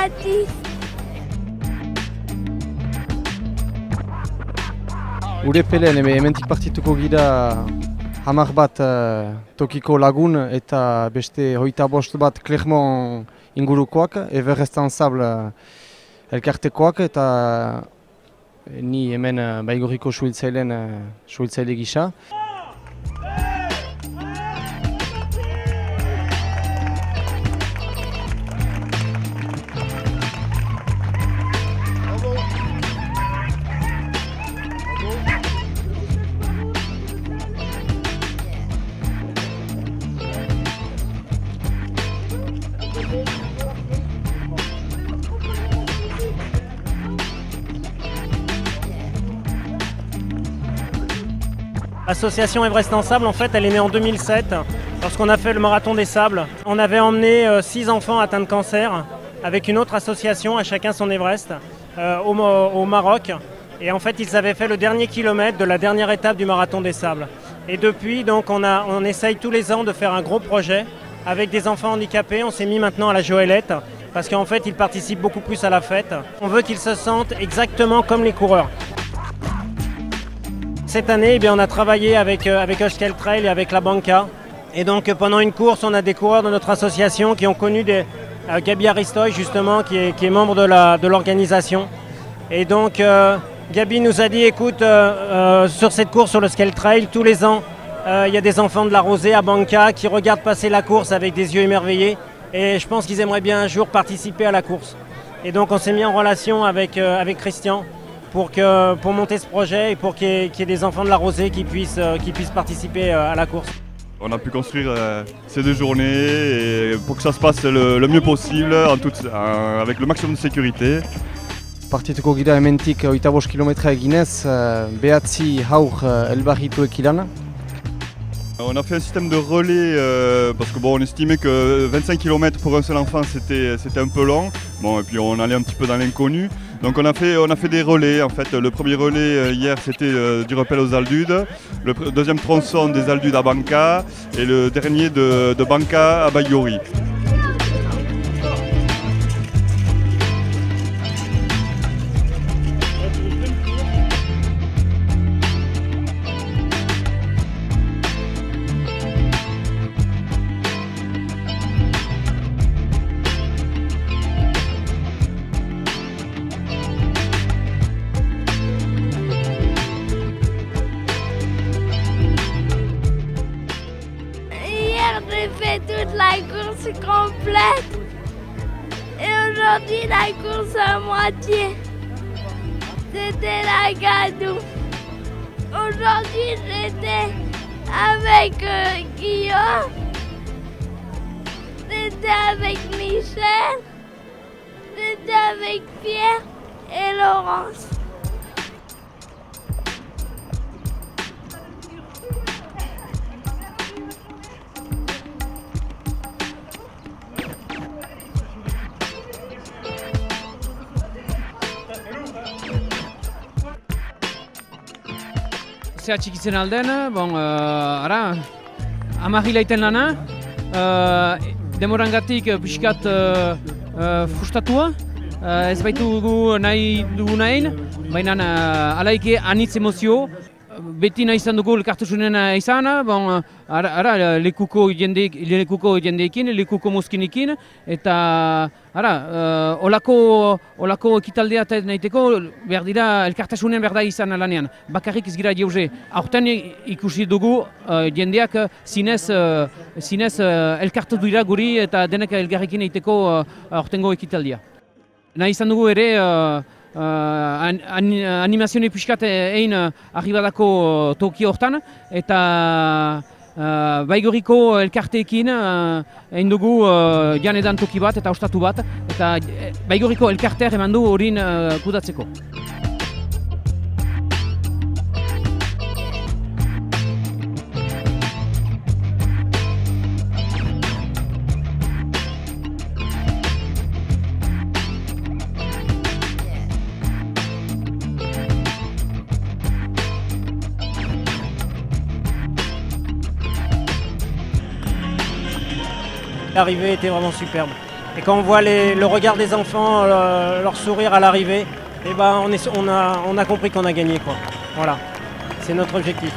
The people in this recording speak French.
gratis. Gure pelen hementik partituko gira 10 bat tokiko lagun eta beste 25 bat Clermont ingurukoak, Everest Ensemble elkartekoak eta ni hemen Baigorriko suhiltzaile gisa. L'association Everest Ensemble, en fait, elle est née en 2007, lorsqu'on a fait le marathon des sables. On avait emmené 6 enfants atteints de cancer avec une autre association, à chacun son Everest, au Maroc. Et en fait, ils avaient fait le dernier kilomètre de la dernière étape du marathon des sables. Et depuis, donc, on essaye tous les ans de faire un gros projet avec des enfants handicapés. On s'est mis maintenant à la Joëlette parce qu'en fait, ils participent beaucoup plus à la fête. On veut qu'ils se sentent exactement comme les coureurs. Cette année, on a travaillé avec Euskel Trail et avec la Banca. Et donc pendant une course, on a des coureurs de notre association qui ont connu Gabi Aristoy justement, qui est membre de l'organisation. Et donc Gabi nous a dit, écoute, sur cette course sur le Euskel Trail, tous les ans, il y a des enfants de la Rosée à Banca qui regardent passer la course avec des yeux émerveillés. Et je pense qu'ils aimeraient bien un jour participer à la course. Et donc on s'est mis en relation avec Christian pour monter ce projet et pour qu'il y ait des enfants de la Rosée qui puissent participer à la course. On a pu construire ces 2 journées et pour que ça se passe le mieux possible, avec le maximum de sécurité. Partituko gira hementik 25 kilometra eginez, 9 haur elbarrituek ilan. On a fait un système de relais parce que on estimait que 25 km pour un seul enfant c'était un peu long. Et puis on allait un petit peu dans l'inconnu. Donc on a fait des relais en fait. Le premier relais hier c'était du rappel aux Aldudes, le deuxième tronçon des Aldudes à Banca et le dernier de Banca à Baigorri. J'ai fait toute la course complète et aujourd'hui la course à moitié. C'était la Gadou. Aujourd'hui j'étais avec Guillaume, j'étais avec Michel, j'étais avec Pierre et Laurence. Zea txikitzen alden, ara, 10 hilaiten lana, demorangatik pixkat frustratua, ez baitugu nahi dugunain, baina alaike anitz emozio, beti nahi izan dugu elkartasunen izan, lekuko jendeekin, lekuko mozkinekin, eta olako ekitaldea eta nahiteko behar dira elkartasunen behar da izan lanean, bakarrik ez gira jauze. Aurten ikusi dugu jendeak zinez elkartu dira guri eta denek elgarrekin egiteko aurtengo ekitaldia. Nahi izan dugu ere animazio pixkat egin arribadako toki hortan eta Baigorriko elkarteekin egin dugu janedan toki bat eta ostatu bat eta Baigorriko elkarteak eman du horin kudatzeko. L'arrivée était vraiment superbe. Et quand on voit le regard des enfants, leur sourire à l'arrivée, et ben on a compris qu'on a gagné, quoi. Voilà, c'est notre objectif.